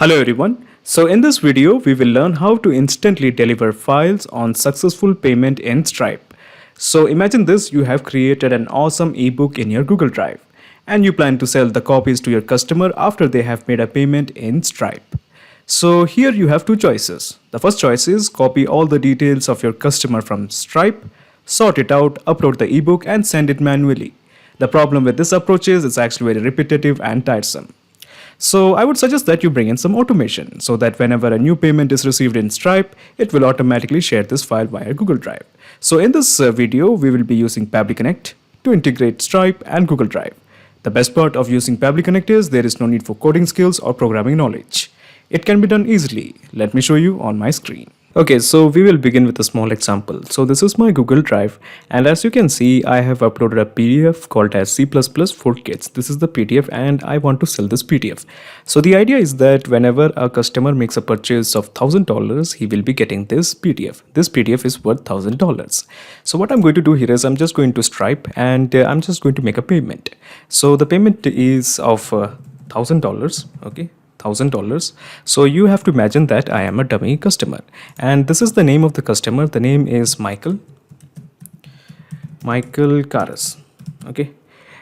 Hello everyone. So in this video, we will learn how to instantly deliver files on successful payment in Stripe. So imagine this, you have created an awesome ebook in your Google Drive and you plan to sell the copies to your customer after they have made a payment in Stripe. So here you have two choices. The first choice is copy all the details of your customer from Stripe, sort it out, upload the ebook and send it manually. The problem with this approach is it's actually very repetitive and tiresome. So I would suggest that you bring in some automation so that whenever a new payment is received in Stripe, it will automatically share this file via Google Drive. So in this video, we will be using Pabbly Connect to integrate Stripe and Google Drive. The best part of using Pabbly Connect is there is no need for coding skills or programming knowledge. It can be done easily. Let me show you on my screen. Okay, so we will begin with a small example. So this is my Google Drive, and as you can see, I have uploaded a PDF called as C++ for Kids. This is the PDF and I want to sell this PDF. So the idea is that whenever a customer makes a purchase of $1,000, he will be getting this PDF. This PDF is worth $1,000. So what I'm going to do here is I'm just going to Stripe and I'm just going to make a payment. So the payment is of $1,000, okay? $1,000. So you have to imagine that I am a dummy customer and this is the name of the customer. The name is Michael Karas. Okay,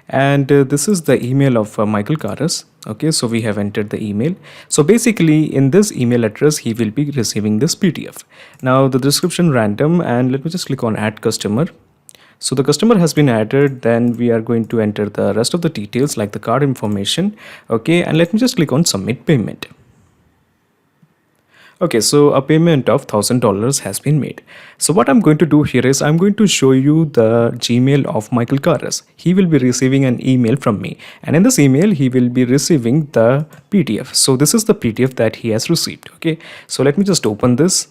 and this is the email of Michael Karas. Okay, so we have entered the email. So basically in this email address he will be receiving this PDF. Now the description random, and let me just click on add customer. So the customer has been added, then we are going to enter the rest of the details like the card information. Okay, and let me just click on submit payment. Okay, so a payment of $1,000 has been made. So what I'm going to do here is I'm going to show you the Gmail of Michael Karas. He will be receiving an email from me, and in this email he will be receiving the PDF. So this is the PDF that he has received. Okay, so let me just open this.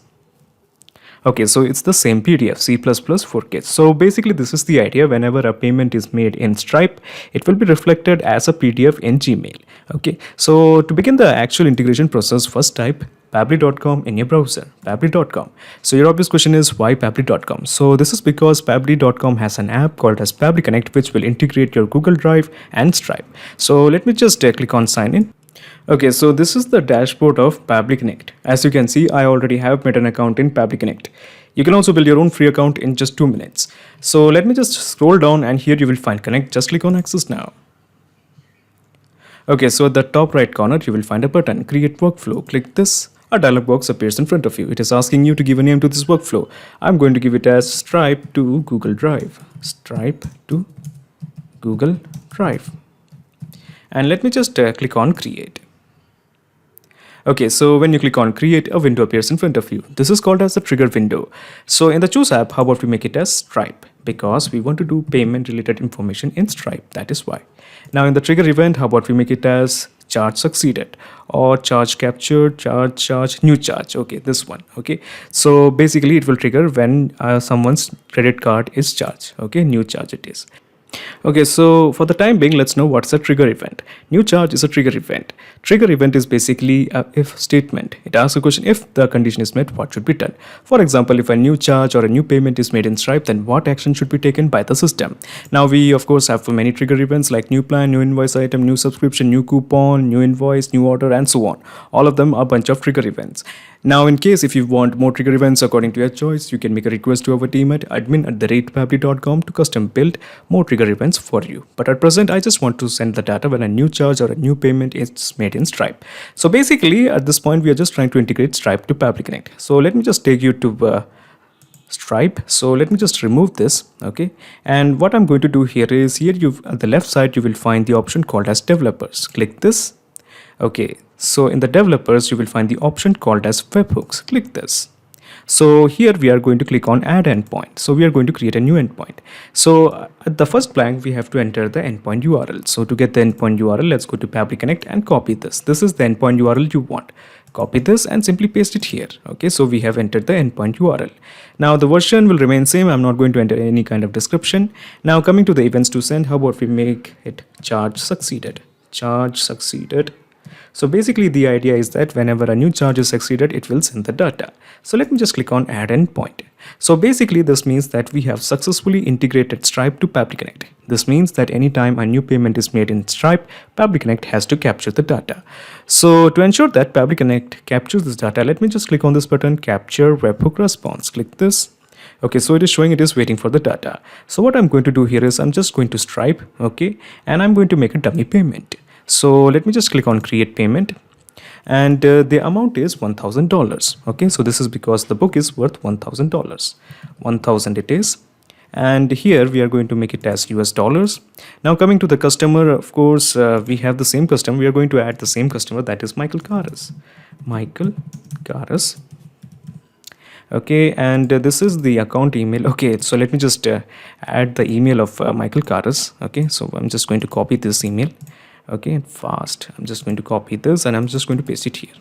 Okay, so it's the same PDF, C++ for Kids. So basically this is the idea. Whenever a payment is made in Stripe, it will be reflected as a PDF in Gmail. Okay, so to begin the actual integration process, first type pabbly.com in your browser, pabbly.com. So your obvious question is why pabbly.com? So this is because pabbly.com has an app called as Pabbly Connect, which will integrate your Google Drive and Stripe. So let me just click on sign in. Okay, so this is the dashboard of Pabbly Connect. As you can see, I already have made an account in Pabbly Connect. You can also build your own free account in just 2 minutes. So let me just scroll down and here you will find Connect. Just click on Access Now. Okay, so at the top right corner, you will find a button, Create Workflow. Click this. A dialog box appears in front of you. It is asking you to give a name to this workflow. I'm going to give it as Stripe to Google Drive. Stripe to Google Drive. And let me just click on Create. Okay, so when you click on create, a window appears in front of you. This is called as the trigger window. So in the choose app, how about we make it as Stripe? Because we want to do payment related information in Stripe. That is why. Now in the trigger event, how about we make it as charge succeeded or charge captured, charge, new charge. Okay, this one. Okay, so basically it will trigger when someone's credit card is charged. Okay, new charge it is. Okay, so for the time being, let's know what's a trigger event. New charge is a trigger event. Trigger event is basically a if statement. It asks a question, if the condition is met, what should be done? For example, if a new charge or a new payment is made in Stripe, then what action should be taken by the system? Now we of course have many trigger events like new plan, new invoice item, new subscription, new coupon, new invoice, new order, and so on. All of them are a bunch of trigger events. Now in case if you want more trigger events according to your choice, you can make a request to our team at admin@pabbly.com to custom build more trigger events for you. But at present, I just want to send the data when a new charge or a new payment is made in Stripe. So basically at this point, we are just trying to integrate Stripe to Pabbly Connect. So let me just take you to Stripe. So let me just remove this. Okay, and what I'm going to do here is here you at the left side you will find the option called as developers. Click this. Okay, so in the developers you will find the option called as webhooks. Click this. So here we are going to click on add endpoint. So we are going to create a new endpoint. So at the first blank we have to enter the endpoint URL. So to get the endpoint URL, let's go to Pabbly Connect and copy this. This is the endpoint URL you want. Copy this and simply paste it here. Okay, so we have entered the endpoint URL. Now the version will remain same. I'm not going to enter any kind of description. Now coming to the events to send, how about we make it charge succeeded. Charge succeeded. So basically the idea is that whenever a new charge is exceeded, it will send the data. So let me just click on add endpoint. So basically this means that we have successfully integrated Stripe to Pabbly Connect. This means that anytime a new payment is made in Stripe, Pabbly Connect has to capture the data. So to ensure that Pabbly Connect captures this data, let me just click on this button, capture webhook response. Click this. Okay, so it is showing it is waiting for the data. So what I'm going to do here is I'm just going to Stripe, okay, and I'm going to make a dummy payment. So let me just click on create payment, and the amount is $1,000. Okay, so this is because the book is worth $1,000. 1,000 it is, and here we are going to make it as US dollars. Now coming to the customer, of course, we have the same customer. We are going to add the same customer, that is Michael Karas. Michael Karas. Okay, and this is the account email. Okay, so let me just add the email of Michael Karas. Okay, so I'm just going to copy this email. Okay, fast. I'm just going to copy this and I'm just going to paste it here.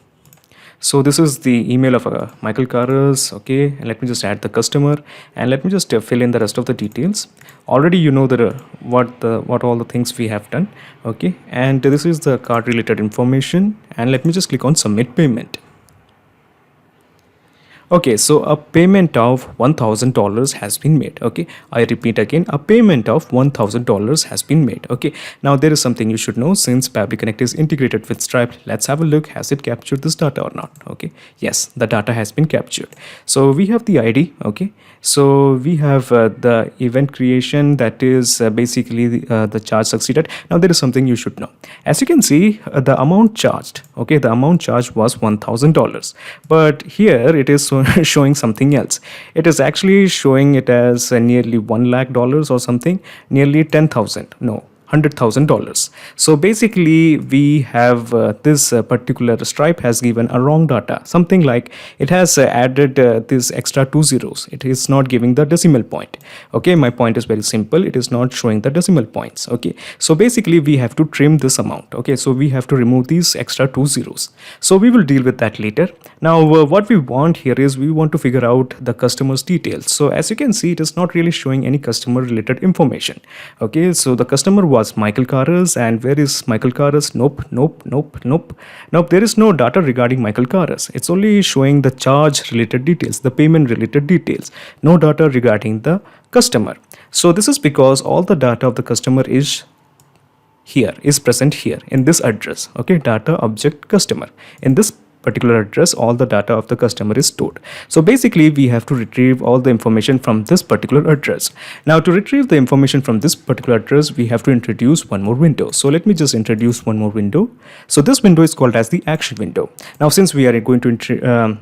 So this is the email of Michael Karas. Okay, and let me just add the customer and let me just fill in the rest of the details. Already you know that what all the things we have done. Okay, and this is the card related information, and let me just click on submit payment. Okay, so a payment of $1,000 has been made. Okay, I repeat again, a payment of $1,000 has been made. Okay, now there is something you should know. Since Pabbly Connect is integrated with Stripe, let's have a look. Has it captured this data or not? Okay, yes, the data has been captured. So we have the ID. Okay, so we have the event creation, that is basically the charge succeeded. Now there is something you should know. As you can see, the amount charged, okay, the amount charged was $1,000, but here it is showing something else. It is actually showing it as nearly $1 lakh or something, nearly 10,000. No, $100,000. So basically we have this particular Stripe has given a wrong data, something like it has added this extra 2 zeros. It is not giving the decimal point. Okay, my point is very simple. It is not showing the decimal points. Okay, so basically we have to trim this amount. Okay, so we have to remove these extra 2 zeros. So we will deal with that later. Now what we want here is we want to figure out the customer's details. So as you can see, it is not really showing any customer related information. Okay, so the customer was Michael Karas, and where is Michael Karas? Nope. There is no data regarding Michael Karas. It's only showing the charge related details, the payment related details, no data regarding the customer. So this is because all the data of the customer is present here in this address. Okay, data object customer. In this particular address, all the data of the customer is stored. So basically we have to retrieve all the information from this particular address. Now to retrieve the information from this particular address, we have to introduce one more window. So let me just introduce one more window. So this window is called as the action window. Now since we are going to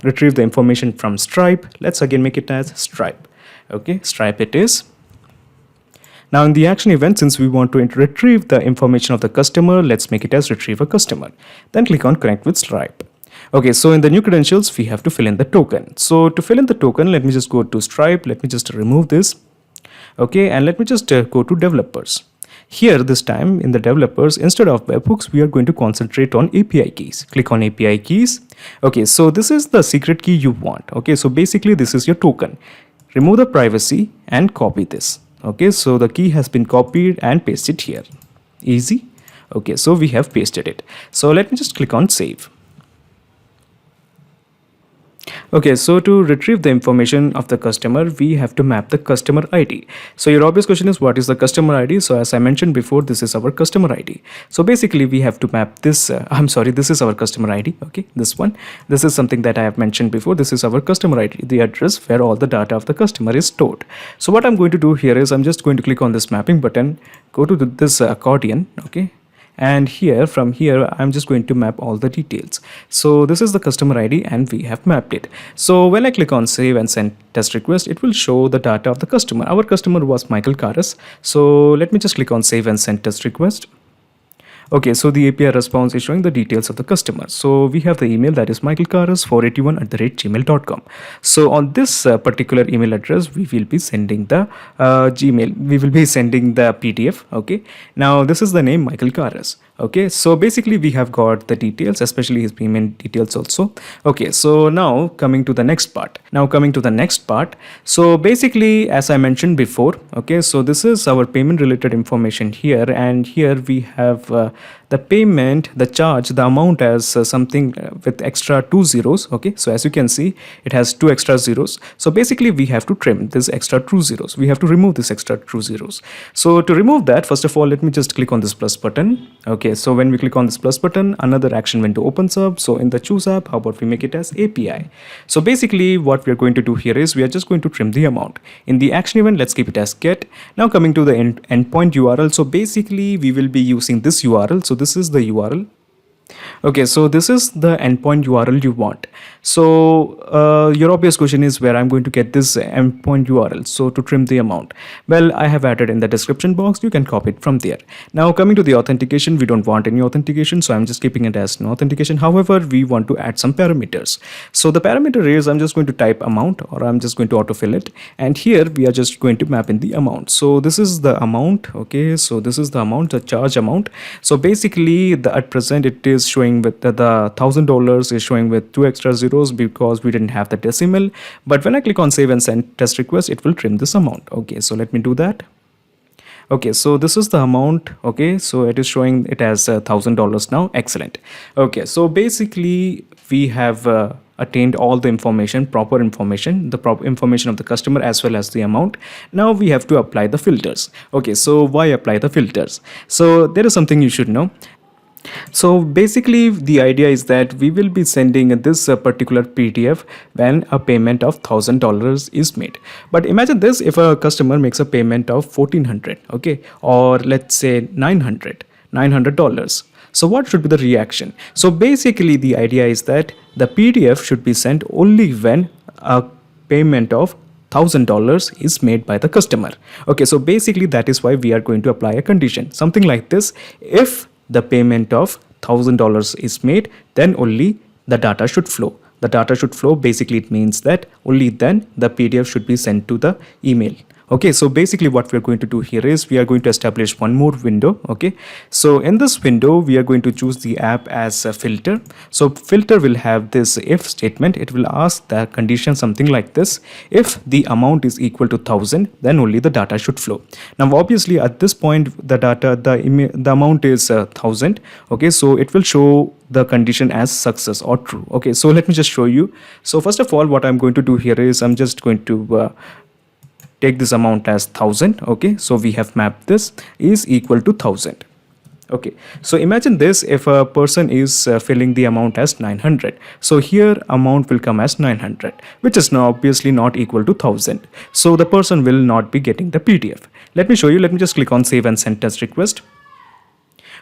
retrieve the information from Stripe, let's again make it as Stripe. Okay, Stripe it is. Now in the action event, since we want to retrieve the information of the customer, let's make it as retrieve a customer. Then click on connect with Stripe. Okay, so in the new credentials, we have to fill in the token. So to fill in the token, let me just go to Stripe. Let me just remove this. Okay, and let me just go to developers. Here this time in the developers, instead of webhooks, we are going to concentrate on API keys. Click on API keys. Okay, so this is the secret key you want. Okay, so basically this is your token. Remove the privacy and copy this. Okay, so the key has been copied and pasted here. Easy. Okay, so we have pasted it. So let me just click on save. Okay, so to retrieve the information of the customer, we have to map the customer ID. So your obvious question is, what is the customer ID? So as I mentioned before, this is our customer ID. So basically we have to map this. This is our customer ID. Okay, this one. This is something that I have mentioned before. This is our customer ID, the address where all the data of the customer is stored. So what I'm going to do here is I'm just going to click on this mapping button, go to this accordion. Okay. And here from here I'm just going to map all the details. So this is the customer ID and we have mapped it. So when I click on save and send test request, it will show the data of the customer. Our customer was Michael Karas. So let me just click on save and send test request. Okay, so the API response is showing the details of the customer. So we have the email, that is michaelkaras481@gmail.com. So on this particular email address, we will be sending the Gmail. We will be sending the PDF. Okay. Now this is the name Michael Karas. Okay, so basically we have got the details, especially his payment details also. Okay, so now coming to the next part. So basically, as I mentioned before, okay, so this is our payment related information here, and here we have the payment, the charge, the amount as something with extra two zeros. Okay, so as you can see, it has two extra zeros. So basically we have to trim this extra two zeros. We have to remove this extra two zeros. So to remove that, first of all, let me just click on this plus button. Okay, so when we click on this plus button, another action window opens up. So in the choose app, how about we make it as API? So basically what we're going to do here is we are just going to trim the amount. In the action event, let's keep it as get. Now coming to the endpoint URL. So basically we will be using this URL. So this is the URL. Okay, so this is the endpoint URL you want. So your obvious question is where I'm going to get this endpoint URL. So to trim the amount, well, I have added in the description box. You can copy it from there. Now coming to the authentication, we don't want any authentication, so I'm just keeping it as no authentication. However, we want to add some parameters. So the parameter is I'm just going to type amount, or I'm just going to autofill it, and here we are just going to map in the amount. So this is the amount. Okay, so this is the amount, the charge amount. So basically at present it is showing with the $1,000 is showing with two extra zeros because we didn't have the decimal. But when I click on save and send test request, it will trim this amount. Okay, so let me do that. Okay, so this is the amount. Okay, so it is showing it as $1,000 now. Excellent. Okay, so basically we have attained all the information, proper information, the proper information of the customer as well as the amount. Now we have to apply the filters. Okay, so why apply the filters? So there is something you should know. So basically the idea is that we will be sending this particular PDF when a payment of $1,000 is made. But imagine this, if a customer makes a payment of $1,400, okay, or let's say $900. So what should be the reaction? So basically the idea is that the PDF should be sent only when a payment of $1,000 is made by the customer. Okay, so basically that is why we are going to apply a condition, something like this. If the payment of $1,000 is made, then only the data should flow. The data should flow. Basically it means that only then the PDF should be sent to the email. Okay, so basically what we're going to do here is we are going to establish one more window. Okay, so in this window we are going to choose the app as a filter. So filter will have this if statement. It will ask the condition something like this: if the amount is equal to 1,000, then only the data should flow. Now obviously at this point the amount is 1,000. Okay, so it will show the condition as success or true. Okay, so let me just show you. So first of all, what I'm going to do here is I'm just going to take this amount as 1,000. Okay, so we have mapped this is equal to 1,000. Okay, so imagine this, if a person is filling the amount as 900. So here amount will come as 900, which is now obviously not equal to 1,000. So the person will not be getting the PDF. Let me show you. Let me just click on save and send test request.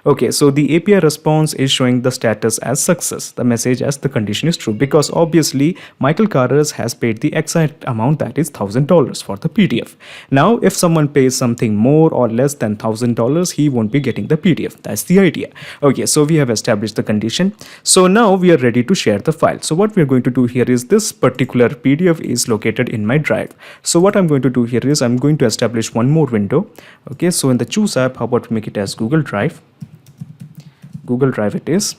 Okay, so the API response is showing the status as success, the message as the condition is true, because obviously Michael Carruthers has paid the exact amount, that is $1,000 for the PDF. Now, if someone pays something more or less than $1,000, he won't be getting the PDF. That's the idea. Okay, so we have established the condition. So now we are ready to share the file. So what we are going to do here is this particular PDF is located in my drive. So what I'm going to do here is I'm going to establish one more window. Okay, so in the choose app, how about we make it as Google Drive? Google Drive it is.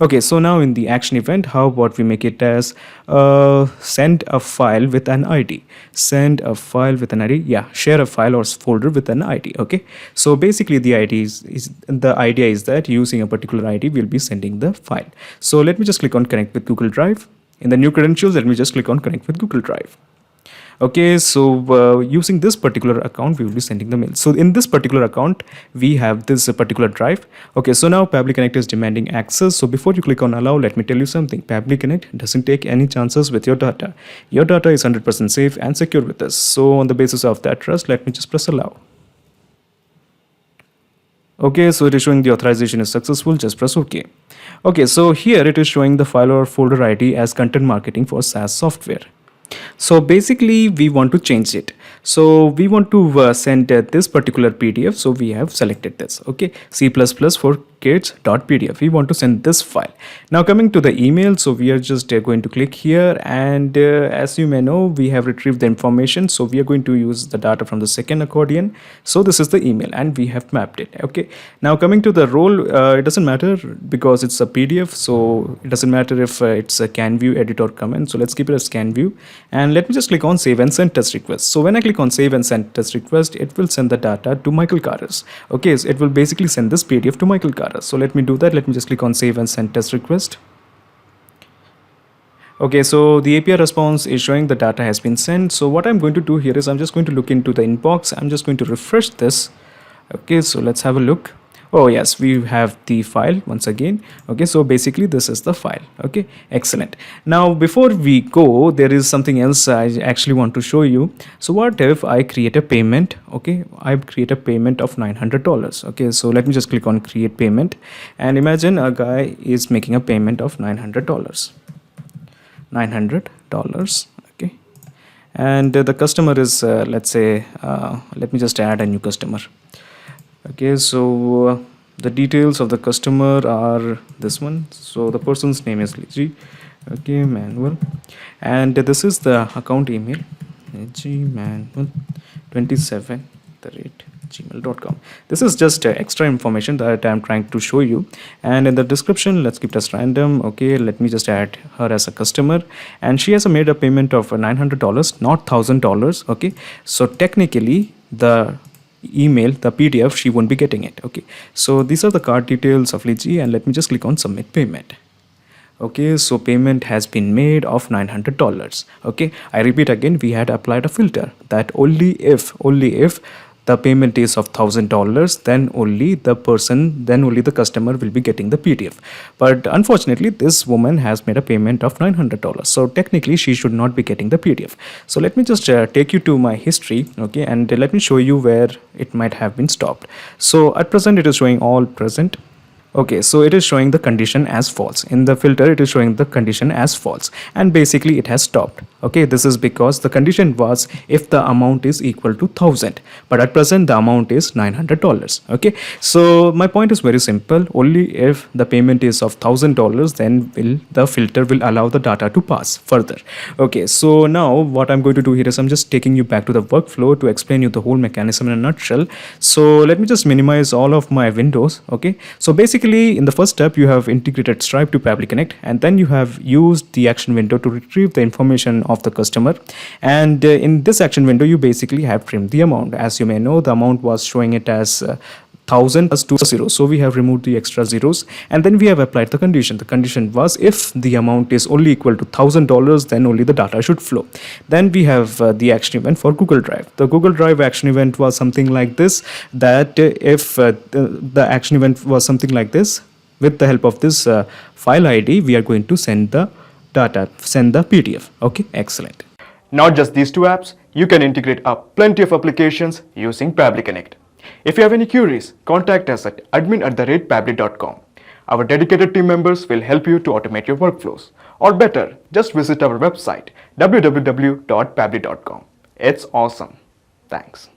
Okay, so now in the action event, how about we make it as send a file with an ID. Send a file with an ID. Yeah, share a file or folder with an ID. Okay, so basically the idea is that using a particular ID we'll be sending the file. So let me just click on connect with Google Drive. In the new credentials, let me just click on connect with Google Drive. Okay, so using this particular account we will be sending the mail. So in this particular account we have this particular drive. Okay, so now Pabbly Connect is demanding access. So before you click on allow, let me tell you something. Pabbly Connect doesn't take any chances with your data. Your data is 100% safe and secure with us. So on the basis of that trust, let me just press allow. Okay, so it is showing the authorization is successful. Just press OK. Okay, so here it is showing the file or folder ID as content marketing for SaaS software. So basically we want to change it. So we want to send this particular PDF. So we have selected this. Okay, C++ for kids.pdf. We want to send this file. Now coming to the email, so we are just going to click here, and as you may know, we have retrieved the information, so we are going to use the data from the second accordion. So this is the email and we have mapped it. Okay, now coming to the role, it doesn't matter because it's a PDF, so it doesn't matter if it's a can view, edit or comment. So let's keep it as can view, and let me just click on save and send test request. So when I click on save and send test request, it will send the data to Michael Karas. Okay, so it will basically send this PDF to Michael Karas. So let me do that. Let me just click on save and send test request. Okay, so the API response is showing the data has been sent. So what I'm going to do here is I'm just going to look into the inbox. I'm just going to refresh this. Okay, so let's have a look. Oh yes, we have the file once again. Okay, so basically this is the file. Okay, excellent. Now before we go, there is something else I actually want to show you. So what if I create a payment? Okay, I create a payment of $900. Okay, so let me just click on create payment, and imagine a guy is making a payment of $900. Okay, and the customer is let's say let me just add a new customer. Okay, so the details of the customer are this one. So the person's name is Liji. Okay, Manuel, and this is the account email, gmanuel27@gmail.com. This is just extra information that I'm trying to show you, and in the description, let's keep it as random. Okay, let me just add her as a customer, and she has made a payment of $900, not $1,000. Okay, so technically the email, the PDF, she won't be getting it. Okay, so these are the card details of Liji, and let me just click on submit payment. Okay, so payment has been made of $900. Okay, I repeat again, we had applied a filter that only if the payment is of $1,000, then only the customer will be getting the PDF. But unfortunately, this woman has made a payment of $900, so technically she should not be getting the PDF. So let me just take you to my history. Okay, and let me show you where it might have been stopped. So at present it is showing all present. Okay, so it is showing the condition as false. In the filter, it is showing the condition as false, and basically it has stopped. Okay, this is because the condition was if the amount is equal to 1,000, but at present the amount is $900. Okay, so my point is very simple. Only if the payment is of $1,000, then the filter will allow the data to pass further. Okay, so now what I'm going to do here is I'm just taking you back to the workflow to explain you the whole mechanism in a nutshell. So let me just minimize all of my windows. Okay, so basically in the first step, you have integrated Stripe to Pabbly Connect, and then you have used the action window to retrieve the information of the customer. And in this action window, you basically have trimmed the amount. As you may know, the amount was showing it as 1,000 plus 2 zeros, so we have removed the extra zeros, and then we have applied the condition. The condition was if the amount is only equal to $1,000, then only the data should flow. Then we have the action event for Google Drive. The Google Drive action event was something like this, that if the action event was something like this, with the help of this file ID, we are going to send the data, send the PDF. Okay, excellent. Not just these two apps, you can integrate up plenty of applications using Pabbly Connect. If you have any queries, contact us at admin@pabbly.com. Our dedicated team members will help you to automate your workflows. Or better, just visit our website www.pabbly.com. It's awesome. Thanks.